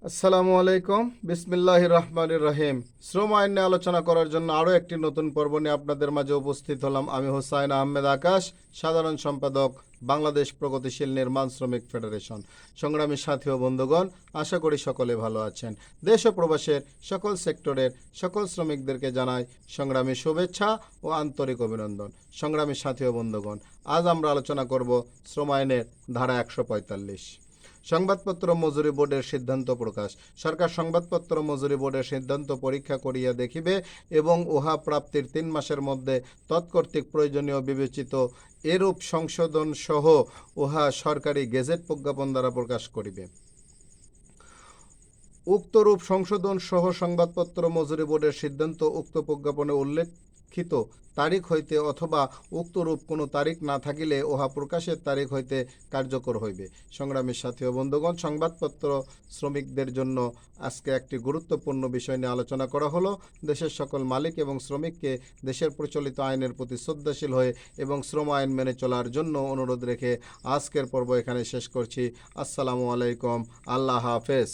আসসালামু আলাইকুম, বিসমিল্লাহির রহমানির রহিম। শ্রম আইন নিয়ে আলোচনা করার জন্য আরও একটি নতুন পর্ব নিয়ে আপনাদের মাঝে উপস্থিত হলাম। আমি হোসাইন আহমেদ আকাশ, সাধারণ সম্পাদক, বাংলাদেশ প্রগতিশীল নির্মাণ শ্রমিক ফেডারেশন। সংগ্রামী সাথী ও বন্ধুগণ, আশা করি সকলে ভালো আছেন। দেশ ও প্রবাসের সকল সেক্টরের সকল শ্রমিকদেরকে জানাই সংগ্রামী শুভেচ্ছা ও আন্তরিক অভিনন্দন। সংগ্রামী সাথী ও বন্ধুগণ, আজ আমরা আলোচনা করব শ্রম আইনের ধারা 145। সংবাদপত্র মজুরি বোর্ডের সিদ্ধান্ত প্রকাশ। সরকার সংবাদপত্র মজুরি বোর্ডের সিদ্ধান্ত পরীক্ষা করিয়া দেখিবে এবং উহা প্রাপ্তির 3 মাসের মধ্যে তৎকর্তৃক প্রয়োজনীয় বিবেচিত এরূপ সংশোধন সহ উহা সরকারি গেজেট প্রজ্ঞাপন দ্বারা প্রকাশ করিবে। উক্তরূপ সংশোধন সহ সংবাদপত্র মজুরি বোর্ডের সিদ্ধান্ত উক্ত প্রজ্ঞাপনে উল্লেখিত তারিখ হইতে অথবা উক্তরূপ কোনো তারিখ না থাকিলে উহা প্রকাশের তারিখ হইতে কার্যকর হইবে। সংগ্রামীর সাথী ও বন্ধুগণ, সংবাদপত্র শ্রমিকদের জন্য আজকে একটি গুরুত্বপূর্ণ বিষয় নিয়ে আলোচনা করা হলো। দেশের সকল মালিক এবং শ্রমিককে দেশের প্রচলিত আইনের প্রতি শ্রদ্ধাশীল হয়ে এবং শ্রম আইন মেনে চলার জন্য অনুরোধ রেখে আজকের পর্ব এখানে শেষ করছি। আসসালামু আলাইকুম, আল্লাহ হাফেজ।